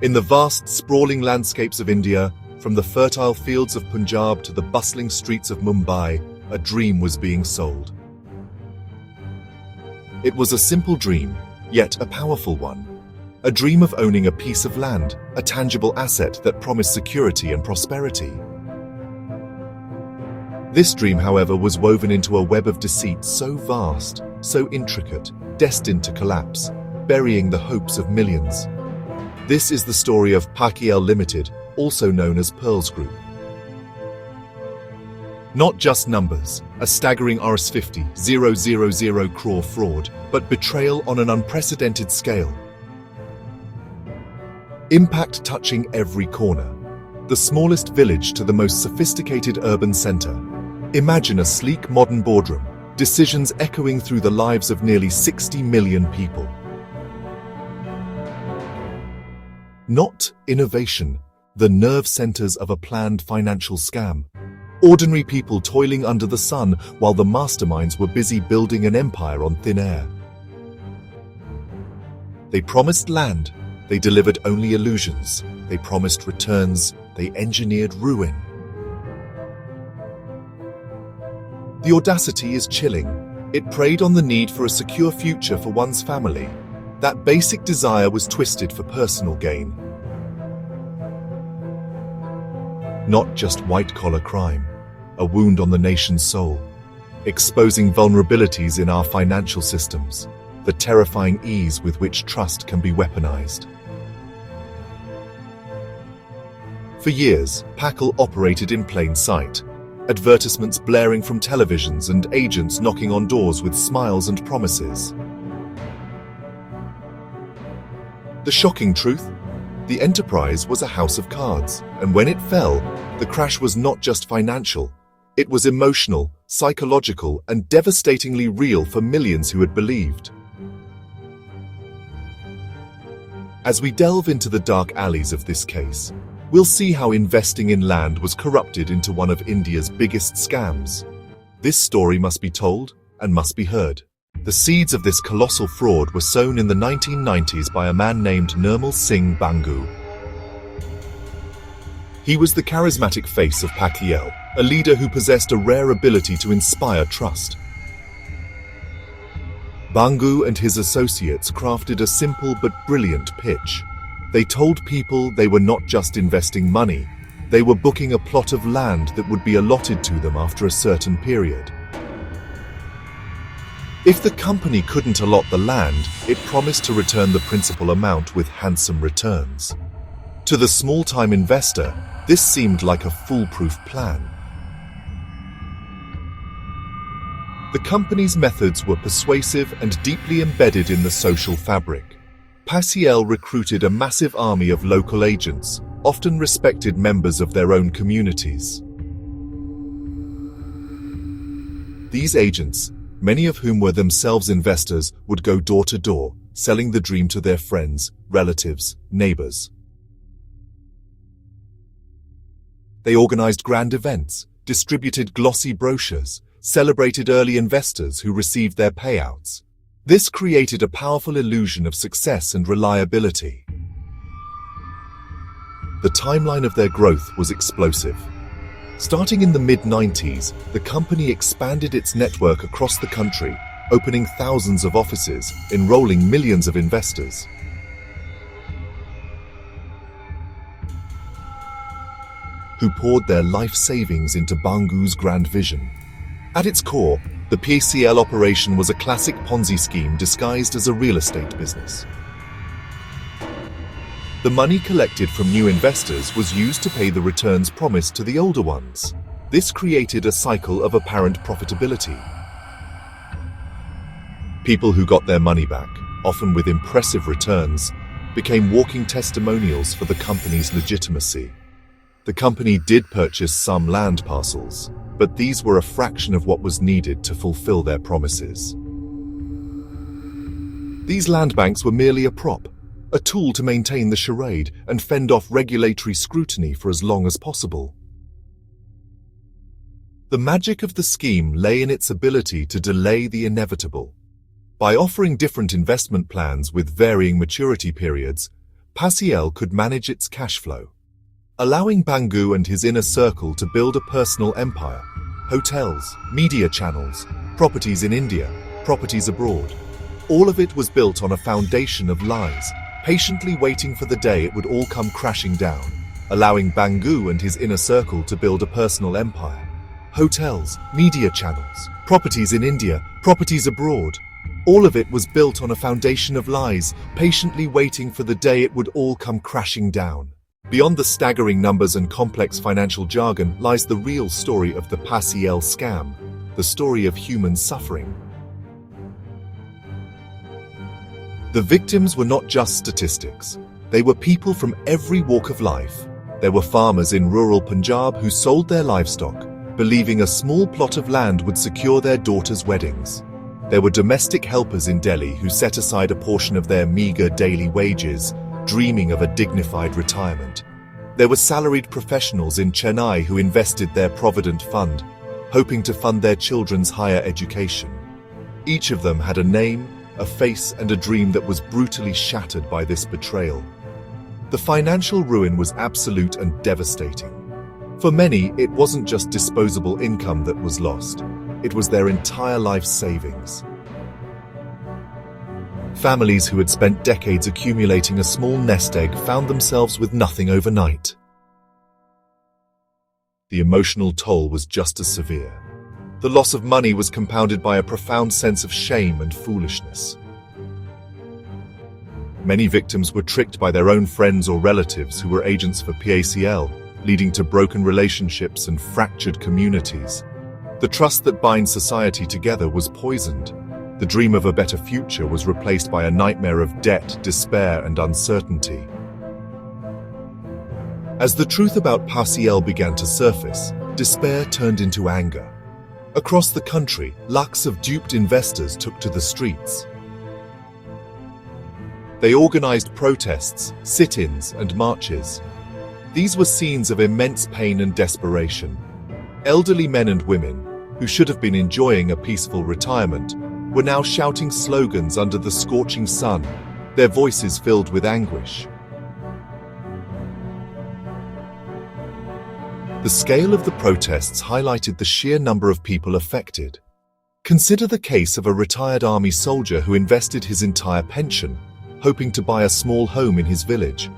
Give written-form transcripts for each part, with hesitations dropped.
In the vast, sprawling landscapes of India, from the fertile fields of Punjab to the bustling streets of Mumbai, a dream was being sold. It was a simple dream, yet a powerful one. A dream of owning a piece of land, a tangible asset that promised security and prosperity. This dream, however, was woven into a web of deceit so vast, so intricate, destined to collapse, burying the hopes of millions. This is the story of PACL Limited, also known as Pearls Group. Not just numbers, a staggering Rs50,000 crore fraud, but betrayal on an unprecedented scale. Impact touching every corner. The smallest village to the most sophisticated urban center. Imagine a sleek modern boardroom, decisions echoing through the lives of nearly 60 million people. Not innovation, the nerve centers of a planned financial scam. Ordinary people toiling under the sun while the masterminds were busy building an empire on thin air. They promised land, they delivered only illusions. They promised returns, they engineered ruin. The audacity is chilling. It preyed on the need for a secure future for one's family. That basic desire was twisted for personal gain. Not just white-collar crime, a wound on the nation's soul, exposing vulnerabilities in our financial systems, the terrifying ease with which trust can be weaponized. For years, PACL operated in plain sight, advertisements blaring from televisions and agents knocking on doors with smiles and promises. The shocking truth? The enterprise was a house of cards, and when it fell, the crash was not just financial. It was emotional, psychological, and devastatingly real for millions who had believed. As we delve into the dark alleys of this case, we'll see how investing in land was corrupted into one of India's biggest scams. This story must be told and must be heard. The seeds of this colossal fraud were sown in the 1990s by a man named Nirmal Singh Bangu. He was the charismatic face of PACL, a leader who possessed a rare ability to inspire trust. Bangu and his associates crafted a simple but brilliant pitch. They told people they were not just investing money, they were booking a plot of land that would be allotted to them after a certain period. If the company couldn't allot the land, it promised to return the principal amount with handsome returns. To the small-time investor, this seemed like a foolproof plan. The company's methods were persuasive and deeply embedded in the social fabric. PACL recruited a massive army of local agents, often respected members of their own communities. These agents, many of whom were themselves investors, would go door to door, selling the dream to their friends, relatives, neighbors. They organized grand events, distributed glossy brochures, celebrated early investors who received their payouts. This created a powerful illusion of success and reliability. The timeline of their growth was explosive. Starting in the mid-90s, the company expanded its network across the country, opening thousands of offices, enrolling millions of investors. Who poured their life savings into Bangu's grand vision. At its core, the PACL operation was a classic Ponzi scheme disguised as a real estate business. The money collected from new investors was used to pay the returns promised to the older ones. This created a cycle of apparent profitability. People who got their money back, often with impressive returns, became walking testimonials for the company's legitimacy. The company did purchase some land parcels, but these were a fraction of what was needed to fulfill their promises. These land banks were merely a prop, a tool to maintain the charade and fend off regulatory scrutiny for as long as possible. The magic of the scheme lay in its ability to delay the inevitable. By offering different investment plans with varying maturity periods, PACL could manage its cash flow, allowing Bangu and his inner circle to build a personal empire. Hotels, media channels, properties in India, properties abroad. All of it was built on a foundation of lies, patiently waiting for the day it would all come crashing down, allowing Bangu and his inner circle to build a personal empire. Hotels, media channels, properties in India, properties abroad. All of it was built on a foundation of lies, patiently waiting for the day it would all come crashing down. Beyond the staggering numbers and complex financial jargon lies the real story of the PACL scam, the story of human suffering. The victims were not just statistics. They were people from every walk of life. There were farmers in rural Punjab who sold their livestock, believing a small plot of land would secure their daughters' weddings. There were domestic helpers in Delhi who set aside a portion of their meager daily wages, dreaming of a dignified retirement. There were salaried professionals in Chennai who invested their provident fund, hoping to fund their children's higher education. Each of them had a name, a face, and a dream that was brutally shattered by this betrayal. The financial ruin was absolute and devastating. For many, it wasn't just disposable income that was lost. It was their entire life savings. Families who had spent decades accumulating a small nest egg found themselves with nothing overnight. The emotional toll was just as severe. The loss of money was compounded by a profound sense of shame and foolishness. Many victims were tricked by their own friends or relatives who were agents for PACL, leading to broken relationships and fractured communities. The trust that binds society together was poisoned. The dream of a better future was replaced by a nightmare of debt, despair, and uncertainty. As the truth about PACL began to surface, despair turned into anger. Across the country, lakhs of duped investors took to the streets. They organized protests, sit-ins, and marches. These were scenes of immense pain and desperation. Elderly men and women, who should have been enjoying a peaceful retirement, were now shouting slogans under the scorching sun, their voices filled with anguish. The scale of the protests highlighted the sheer number of people affected. Consider the case of a retired army soldier who invested his entire pension, hoping to buy a small home in his village,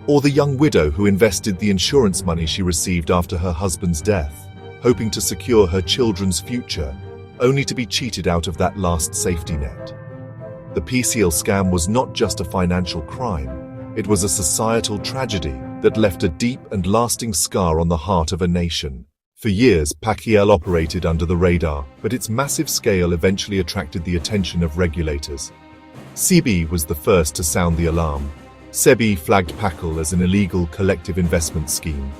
or the young widow who invested the insurance money she received after her husband's death, hoping to secure her children's future, only to be cheated out of that last safety net. The PACL scam was not just a financial crime, it was a societal tragedy that left a deep and lasting scar on the heart of a nation. For years, PACL operated under the radar, but its massive scale eventually attracted the attention of regulators. SEBI was the first to sound the alarm. SEBI flagged PACL as an illegal collective investment scheme.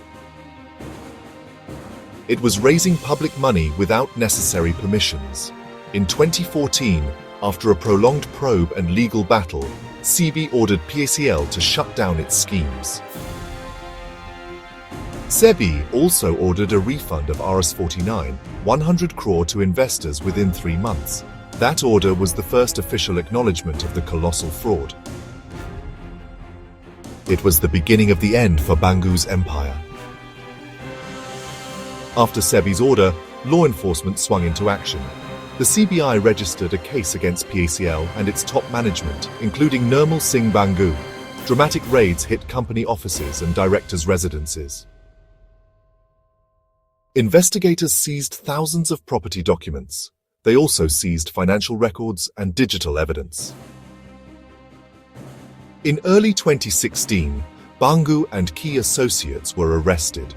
It was raising public money without necessary permissions. In 2014, after a prolonged probe and legal battle, SEBI ordered PACL to shut down its schemes. SEBI also ordered a refund of Rs 100 crore to investors within 3 months. That order was the first official acknowledgement of the colossal fraud. It was the beginning of the end for Bangu's empire. After SEBI's order, law enforcement swung into action. The CBI registered a case against PACL and its top management, including Nirmal Singh Bangu. Dramatic raids hit company offices and directors' residences. Investigators seized thousands of property documents. They also seized financial records and digital evidence. In early 2016, Bangu and key associates were arrested.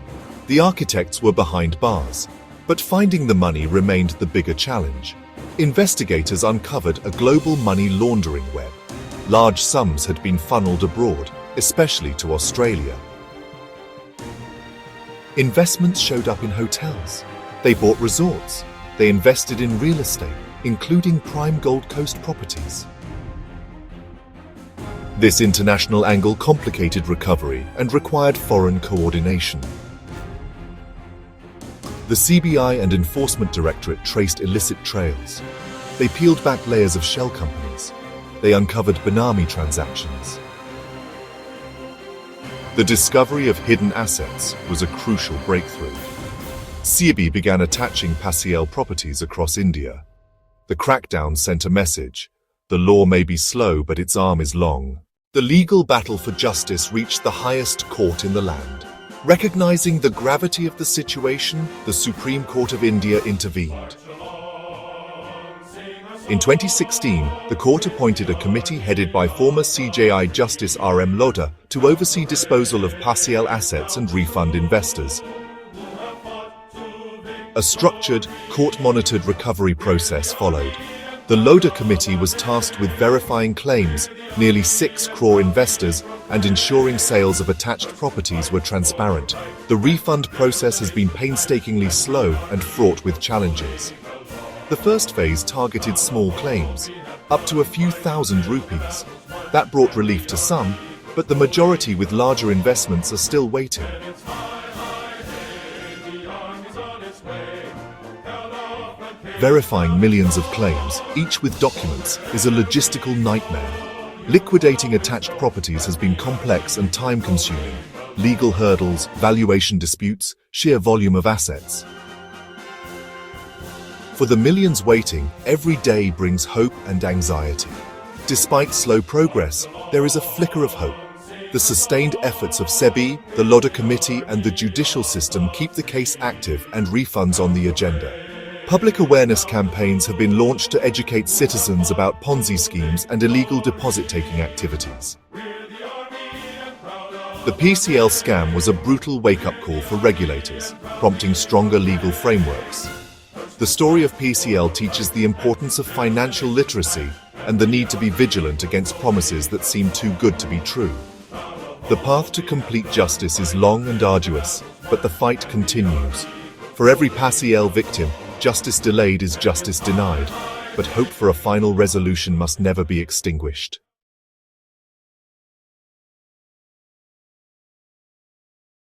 The architects were behind bars, but finding the money remained the bigger challenge. Investigators uncovered a global money laundering web. Large sums had been funneled abroad, especially to Australia. Investments showed up in hotels. They bought resorts. They invested in real estate, including prime Gold Coast properties. This international angle complicated recovery and required foreign coordination. The CBI and Enforcement Directorate traced illicit trails. They peeled back layers of shell companies. They uncovered Benami transactions. The discovery of hidden assets was a crucial breakthrough. CBI began attaching PACL properties across India. The crackdown sent a message: the law may be slow, but its arm is long. The legal battle for justice reached the highest court in the land. Recognizing the gravity of the situation, the Supreme Court of India intervened. In 2016, the court appointed a committee headed by former CJI Justice R.M. Lodha to oversee disposal of PACL assets and refund investors. A structured, court-monitored recovery process followed. The Lodha committee was tasked with verifying claims, nearly 6 crore investors, and ensuring sales of attached properties were transparent. The refund process has been painstakingly slow and fraught with challenges. The first phase targeted small claims, up to a few thousand rupees. That brought relief to some, but the majority with larger investments are still waiting. Verifying millions of claims, each with documents, is a logistical nightmare. Liquidating attached properties has been complex and time-consuming. Legal hurdles, valuation disputes, sheer volume of assets. For the millions waiting, every day brings hope and anxiety. Despite slow progress, there is a flicker of hope. The sustained efforts of SEBI, the Lodha Committee, and the judicial system keep the case active and refunds on the agenda. Public awareness campaigns have been launched to educate citizens about Ponzi schemes and illegal deposit-taking activities. The PACL scam was a brutal wake-up call for regulators, prompting stronger legal frameworks. The story of PACL teaches the importance of financial literacy and the need to be vigilant against promises that seem too good to be true. The path to complete justice is long and arduous, but the fight continues. For every PACL victim, justice delayed is justice denied, but hope for a final resolution must never be extinguished.